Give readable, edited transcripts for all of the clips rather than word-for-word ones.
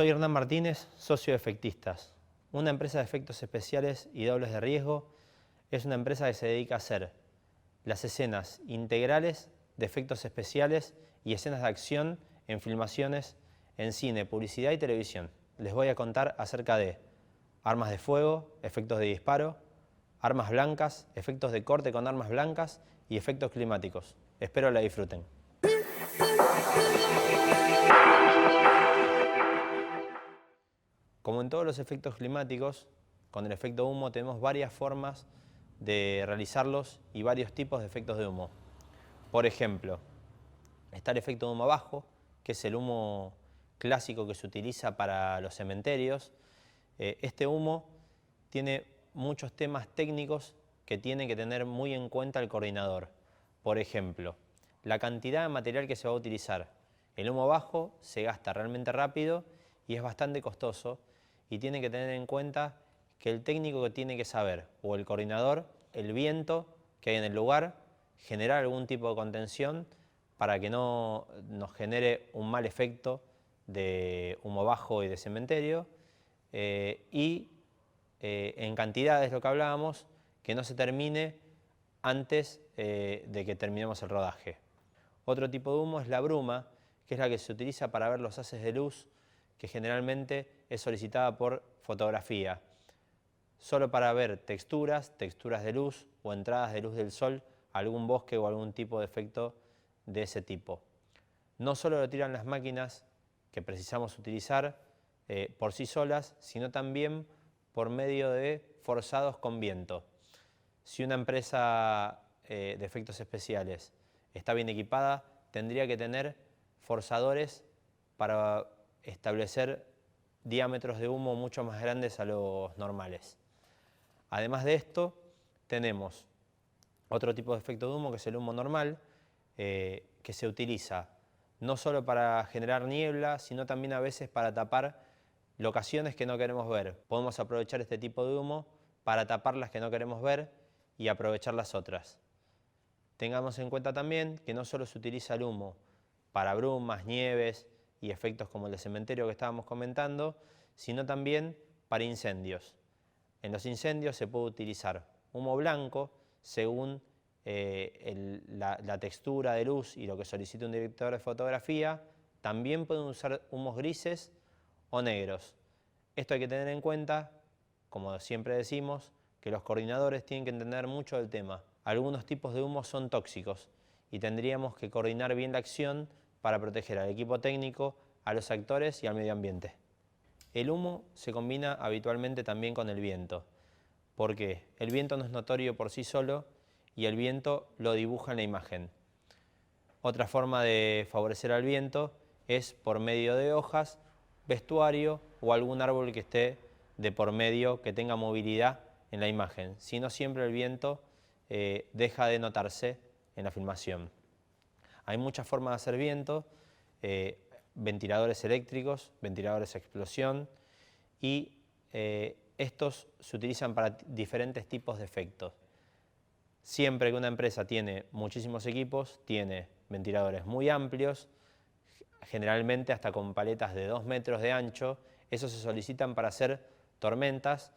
Soy Hernán Martínez, socio de Efectistas. Una empresa de efectos especiales y dobles de riesgo es una empresa que se dedica a hacer las escenas integrales de efectos especiales y escenas de acción en filmaciones en cine, publicidad y televisión. Les voy a contar acerca de armas de fuego, efectos de disparo, armas blancas, efectos de corte con armas blancas y efectos climáticos. Espero la disfruten. Como en todos los efectos climáticos, con el efecto humo tenemos varias formas de realizarlos y varios tipos de efectos de humo. Por ejemplo, está el efecto de humo bajo, que es el humo clásico que se utiliza para los cementerios. Este humo tiene muchos temas técnicos que tiene que tener muy en cuenta el coordinador. Por ejemplo, la cantidad de material que se va a utilizar. El humo bajo se gasta realmente rápido y es bastante costoso, y tiene que tener en cuenta que el técnico que tiene que saber, o el coordinador, el viento que hay en el lugar, generar algún tipo de contención para que no nos genere un mal efecto de humo bajo y de cementerio, en cantidades, lo que hablábamos, que no se termine antes de que terminemos el rodaje. Otro tipo de humo es la bruma, que es la que se utiliza para ver los haces de luz, que generalmente es solicitada por fotografía, solo para ver texturas de luz o entradas de luz del sol, algún bosque o algún tipo de efecto de ese tipo. No solo lo tiran las máquinas que precisamos utilizar por sí solas, sino también por medio de forzados con viento. Si una empresa de efectos especiales está bien equipada, tendría que tener forzadores para establecer diámetros de humo mucho más grandes a los normales. Además de esto, tenemos otro tipo de efecto de humo, que es el humo normal, que se utiliza no solo para generar niebla, sino también a veces para tapar locaciones que no queremos ver. Podemos aprovechar este tipo de humo para tapar las que no queremos ver y aprovechar las otras. Tengamos en cuenta también que no solo se utiliza el humo para brumas, nieves y efectos como el de cementerio que estábamos comentando, sino también para incendios. En los incendios se puede utilizar humo blanco según la textura de luz y lo que solicita un director de fotografía. También pueden usar humos grises o negros. Esto hay que tener en cuenta, como siempre decimos, que los coordinadores tienen que entender mucho del tema. Algunos tipos de humos son tóxicos y tendríamos que coordinar bien la acción para proteger al equipo técnico, a los actores y al medio ambiente. El humo se combina habitualmente también con el viento, porque el viento no es notorio por sí solo y el viento lo dibuja en la imagen. Otra forma de favorecer al viento es por medio de hojas, vestuario o algún árbol que esté de por medio, que tenga movilidad en la imagen. Si no, siempre el viento deja de notarse en la filmación. Hay muchas formas de hacer viento, ventiladores eléctricos, ventiladores a explosión, y estos se utilizan para diferentes tipos de efectos. Siempre que una empresa tiene muchísimos equipos, tiene ventiladores muy amplios, generalmente hasta con paletas de 2 metros de ancho. Esos se solicitan para hacer tormentas,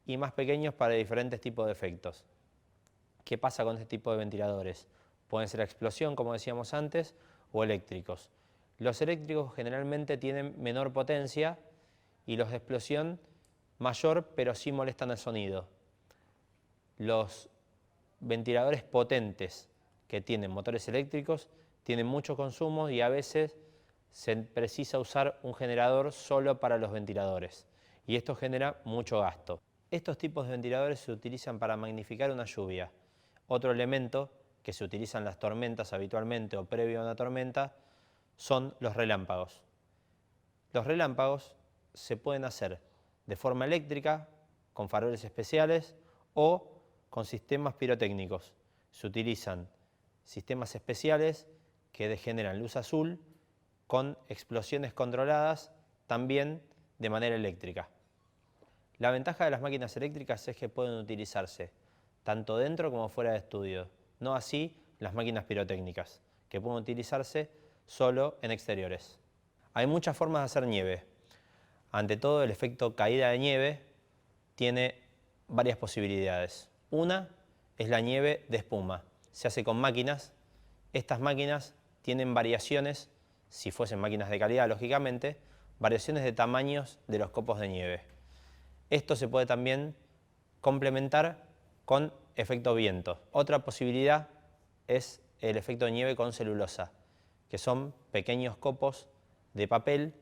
y más pequeños para diferentes tipos de efectos. ¿Qué pasa con este tipo de ventiladores? Pueden ser a explosión, como decíamos antes, o eléctricos. Los eléctricos generalmente tienen menor potencia y los de explosión mayor, pero sí molestan el sonido. Los ventiladores potentes que tienen motores eléctricos tienen mucho consumo y a veces se precisa usar un generador solo para los ventiladores, y esto genera mucho gasto. Estos tipos de ventiladores se utilizan para magnificar una lluvia. Otro elemento que se utiliza en las tormentas habitualmente o previo a una tormenta son los relámpagos. Los relámpagos se pueden hacer de forma eléctrica, con faroles especiales, o con sistemas pirotécnicos. Se utilizan sistemas especiales que generan luz azul con explosiones controladas también de manera eléctrica. La ventaja de las máquinas eléctricas es que pueden utilizarse tanto dentro como fuera de estudio. No así las máquinas pirotécnicas, que pueden utilizarse solo en exteriores. Hay muchas formas de hacer nieve. Ante todo, el efecto caída de nieve tiene varias posibilidades. Una es la nieve de espuma. Se hace con máquinas. Estas máquinas tienen variaciones, si fuesen máquinas de calidad, lógicamente, variaciones de tamaños de los copos de nieve. Esto se puede también complementar con efecto viento. Otra posibilidad es el efecto de nieve con celulosa, que son pequeños copos de papel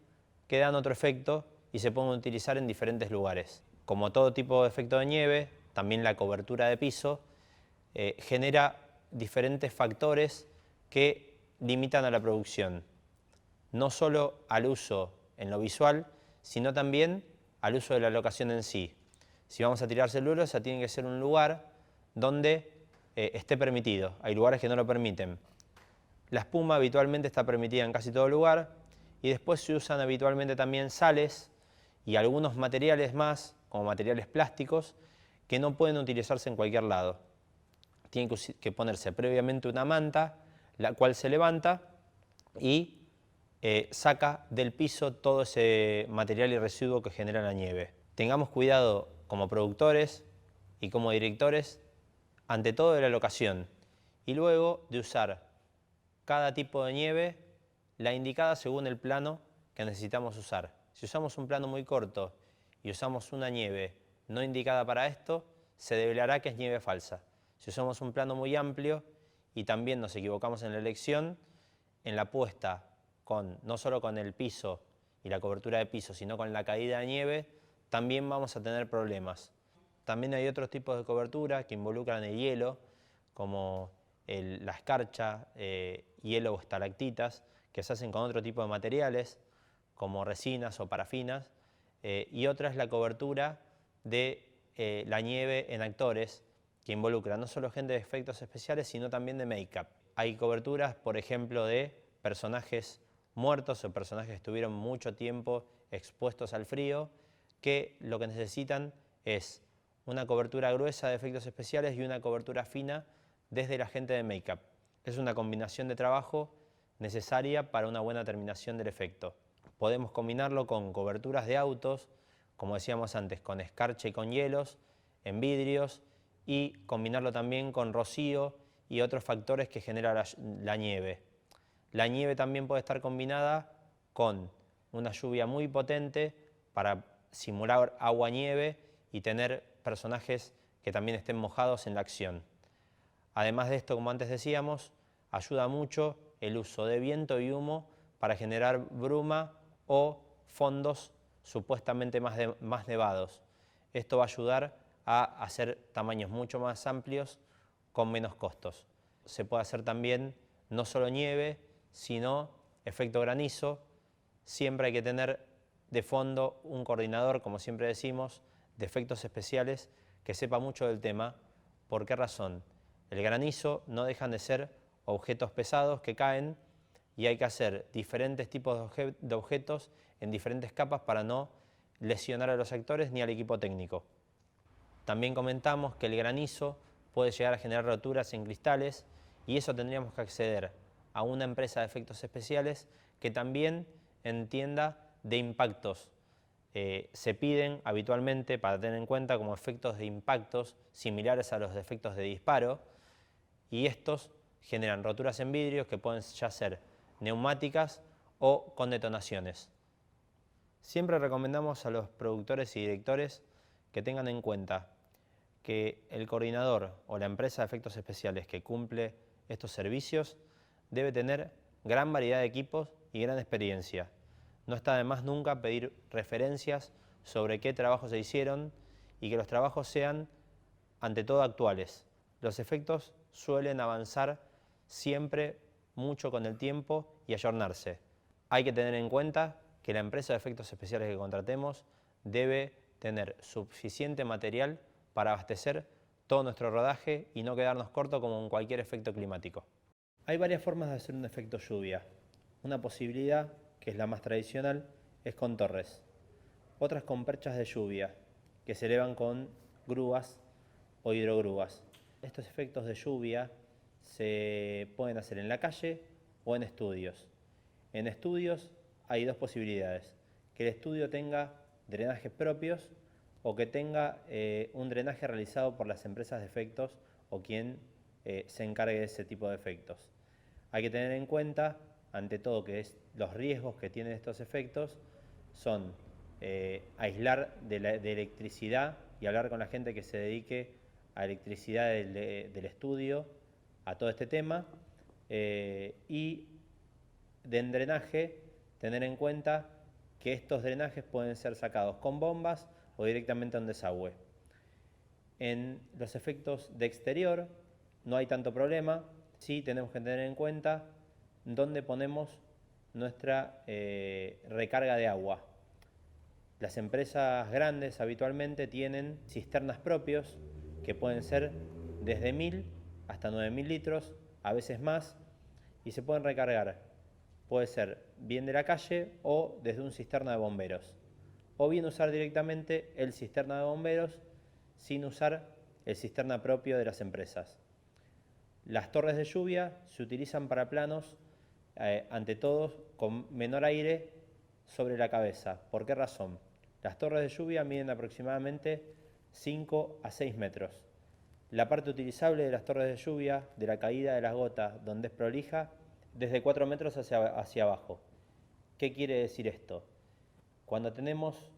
que dan otro efecto y se pueden utilizar en diferentes lugares. Como todo tipo de efecto de nieve, también la cobertura de piso genera diferentes factores que limitan a la producción, no solo al uso en lo visual, sino también al uso de la locación en sí. Si vamos a tirar celulosa, tiene que ser un lugar donde esté permitido. Hay lugares que no lo permiten. La espuma habitualmente está permitida en casi todo lugar y después se usan habitualmente también sales y algunos materiales más, como materiales plásticos, que no pueden utilizarse en cualquier lado. Tiene que ponerse previamente una manta, la cual se levanta y saca del piso todo ese material y residuo que genera la nieve. Tengamos cuidado como productores y como directores, ante todo de la locación, y luego de usar cada tipo de nieve, la indicada según el plano que necesitamos usar. Si usamos un plano muy corto y usamos una nieve no indicada para esto, se develará que es nieve falsa. Si usamos un plano muy amplio y también nos equivocamos en la elección, en la puesta, no solo con el piso y la cobertura de piso, sino con la caída de nieve, también vamos a tener problemas. También hay otros tipos de cobertura que involucran el hielo, como la escarcha, hielo o estalactitas, que se hacen con otro tipo de materiales, como resinas o parafinas, y otra es la cobertura de la nieve en actores, que involucra no solo gente de efectos especiales, sino también de make-up. Hay coberturas, por ejemplo, de personajes muertos o personajes que estuvieron mucho tiempo expuestos al frío, que lo que necesitan es una cobertura gruesa de efectos especiales y una cobertura fina desde la gente de make-up. Es una combinación de trabajo necesaria para una buena terminación del efecto. Podemos combinarlo con coberturas de autos, como decíamos antes, con escarcha y con hielos, en vidrios, y combinarlo también con rocío y otros factores que genera la nieve. La nieve también puede estar combinada con una lluvia muy potente para simular agua-nieve y tener personajes que también estén mojados en la acción. Además de esto, como antes decíamos, ayuda mucho el uso de viento y humo para generar bruma o fondos supuestamente más nevados. Esto va a ayudar a hacer tamaños mucho más amplios con menos costos. Se puede hacer también no solo nieve, sino efecto granizo. Siempre hay que tener de fondo un coordinador, como siempre decimos, de efectos especiales que sepa mucho del tema. ¿Por qué razón? El granizo no dejan de ser objetos pesados que caen y hay que hacer diferentes tipos de objetos en diferentes capas para no lesionar a los actores ni al equipo técnico. También comentamos que el granizo puede llegar a generar roturas en cristales y eso tendríamos que acceder a una empresa de efectos especiales que también entienda de impactos. Se piden habitualmente para tener en cuenta como efectos de impactos similares a los efectos de disparo y estos generan roturas en vidrios que pueden ya ser neumáticas o con detonaciones. Siempre recomendamos a los productores y directores que tengan en cuenta que el coordinador o la empresa de efectos especiales que cumple estos servicios debe tener gran variedad de equipos y gran experiencia. No está de más nunca pedir referencias sobre qué trabajos se hicieron y que los trabajos sean, ante todo, actuales. Los efectos suelen avanzar siempre mucho con el tiempo y ayornarse. Hay que tener en cuenta que la empresa de efectos especiales que contratemos debe tener suficiente material para abastecer todo nuestro rodaje y no quedarnos cortos como en cualquier efecto climático. Hay varias formas de hacer un efecto lluvia. Una posibilidad, que es la más tradicional, es con torres. Otras con perchas de lluvia, que se elevan con grúas o hidrogrúas. Estos efectos de lluvia se pueden hacer en la calle o en estudios. En estudios hay dos posibilidades, que el estudio tenga drenajes propios o que tenga un drenaje realizado por las empresas de efectos o quien se encargue de ese tipo de efectos. Hay que tener en cuenta, ante todo, que los riesgos que tienen estos efectos son aislar de electricidad y hablar con la gente que se dedique a electricidad del estudio, a todo este tema, y de drenaje, tener en cuenta que estos drenajes pueden ser sacados con bombas o directamente a un desagüe. En los efectos de exterior no hay tanto problema, sí tenemos que tener en cuenta dónde ponemos nuestra recarga de agua. Las empresas grandes habitualmente tienen cisternas propios que pueden ser desde 1000 hasta 9000 litros, a veces más, y se pueden recargar. Puede ser bien de la calle o desde un cisterna de bomberos. O bien usar directamente el cisterna de bomberos sin usar el cisterna propio de las empresas. Las torres de lluvia se utilizan para planos, ante todo, con menor aire sobre la cabeza. ¿Por qué razón? Las torres de lluvia miden aproximadamente 5 a 6 metros. La parte utilizable de las torres de lluvia, de la caída de las gotas, donde es prolija, desde 4 metros hacia abajo. ¿Qué quiere decir esto? Cuando tenemos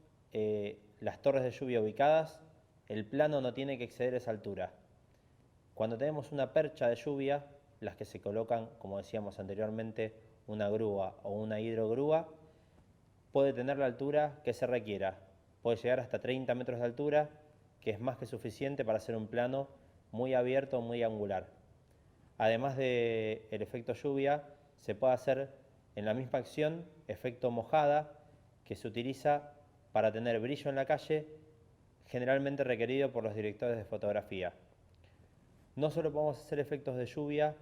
las torres de lluvia ubicadas, el plano no tiene que exceder esa altura. Cuando tenemos una percha de lluvia, las que se colocan, como decíamos anteriormente, una grúa o una hidrogrúa, puede tener la altura que se requiera. Puede llegar hasta 30 metros de altura, que es más que suficiente para hacer un plano muy abierto, muy angular. Además del efecto lluvia, se puede hacer en la misma acción efecto mojada, que se utiliza para tener brillo en la calle, generalmente requerido por los directores de fotografía. No solo podemos hacer efectos de lluvia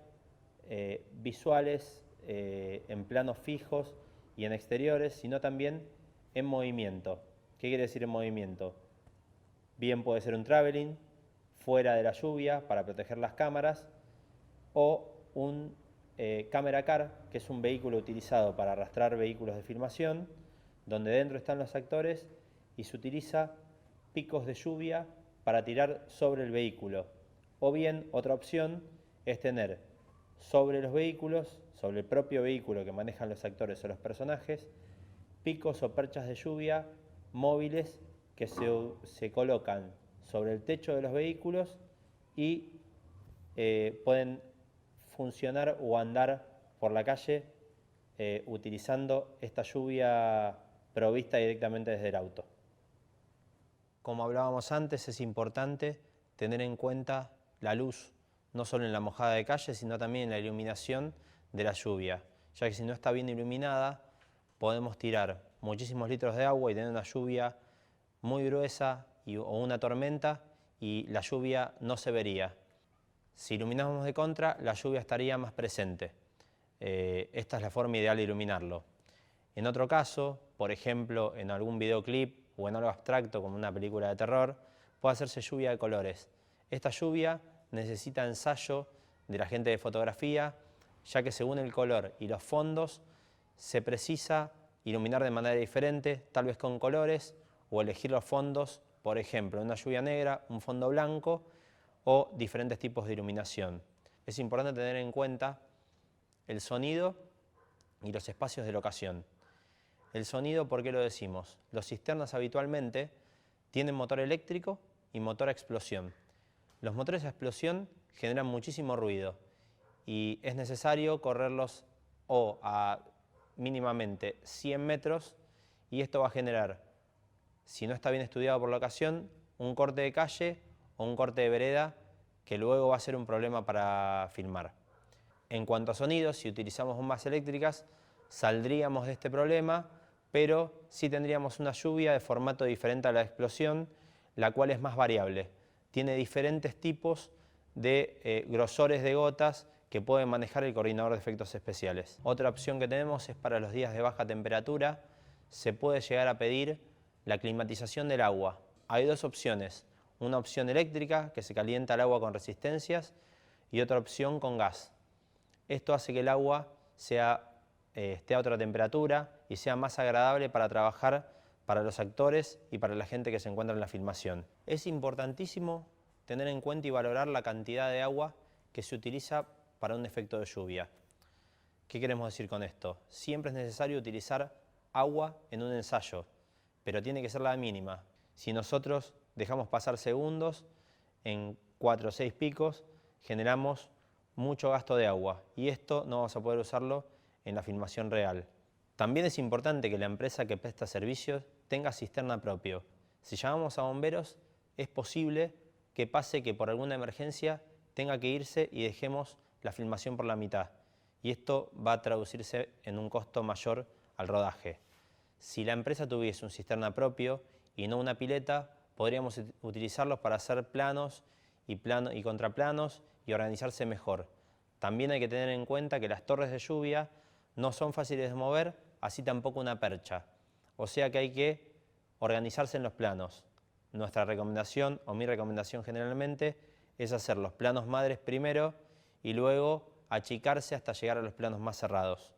visuales en planos fijos y en exteriores, sino también en movimiento. ¿Qué quiere decir en movimiento? Bien puede ser un traveling fuera de la lluvia para proteger las cámaras, o un camera car, que es un vehículo utilizado para arrastrar vehículos de filmación, donde dentro están los actores y se utiliza picos de lluvia para tirar sobre el vehículo. O bien, otra opción es tener sobre los vehículos, sobre el propio vehículo que manejan los actores o los personajes, picos o perchas de lluvia móviles que se colocan sobre el techo de los vehículos y pueden funcionar o andar por la calle utilizando esta lluvia provista directamente desde el auto. Como hablábamos antes, es importante tener en cuenta la luz, no solo en la mojada de calle, sino también en la iluminación de la lluvia, ya que si no está bien iluminada, podemos tirar muchísimos litros de agua y tener una lluvia muy gruesa o una tormenta, y la lluvia no se vería. Si iluminamos de contra, la lluvia estaría más presente. Esta es la forma ideal de iluminarlo. En otro caso, por ejemplo, en algún videoclip o en algo abstracto como una película de terror, puede hacerse lluvia de colores. Esta lluvia necesita ensayo de la gente de fotografía, ya que según el color y los fondos se precisa iluminar de manera diferente, tal vez con colores, o elegir los fondos, por ejemplo, una lluvia negra, un fondo blanco, o diferentes tipos de iluminación. Es importante tener en cuenta el sonido y los espacios de locación. El sonido, ¿por qué lo decimos? Los cisternas habitualmente tienen motor eléctrico y motor a explosión. Los motores a explosión generan muchísimo ruido y es necesario correrlos a mínimamente 100 metros, y esto va a generar, si no está bien estudiado por la ocasión, un corte de calle o un corte de vereda que luego va a ser un problema para filmar. En cuanto a sonidos, si utilizamos bombas eléctricas, saldríamos de este problema, pero sí tendríamos una lluvia de formato diferente a la explosión, la cual es más variable. Tiene diferentes tipos de grosores de gotas que puede manejar el coordinador de efectos especiales. Otra opción que tenemos es para los días de baja temperatura. Se puede llegar a pedir la climatización del agua. Hay dos opciones: una opción eléctrica, que se calienta el agua con resistencias, y otra opción con gas. Esto hace que el agua sea esté a otra temperatura y sea más agradable para trabajar para los actores y para la gente que se encuentra en la filmación. Es importantísimo tener en cuenta y valorar la cantidad de agua que se utiliza para un efecto de lluvia. ¿Qué queremos decir con esto? Siempre es necesario utilizar agua en un ensayo, pero tiene que ser la mínima. Si nosotros dejamos pasar segundos, en 4 o 6 picos generamos mucho gasto de agua y esto no vamos a poder usarlo en la filmación real. También es importante que la empresa que presta servicios tenga cisterna propio. Si llamamos a bomberos, es posible que pase que por alguna emergencia tenga que irse y dejemos la filmación por la mitad. Y esto va a traducirse en un costo mayor al rodaje. Si la empresa tuviese un cisterna propio y no una pileta, podríamos utilizarlos para hacer planos y contraplanos y organizarse mejor. También hay que tener en cuenta que las torres de lluvia no son fáciles de mover, así tampoco una percha. O sea que hay que organizarse en los planos. Nuestra recomendación, o mi recomendación generalmente, es hacer los planos madres primero y luego achicarse hasta llegar a los planos más cerrados.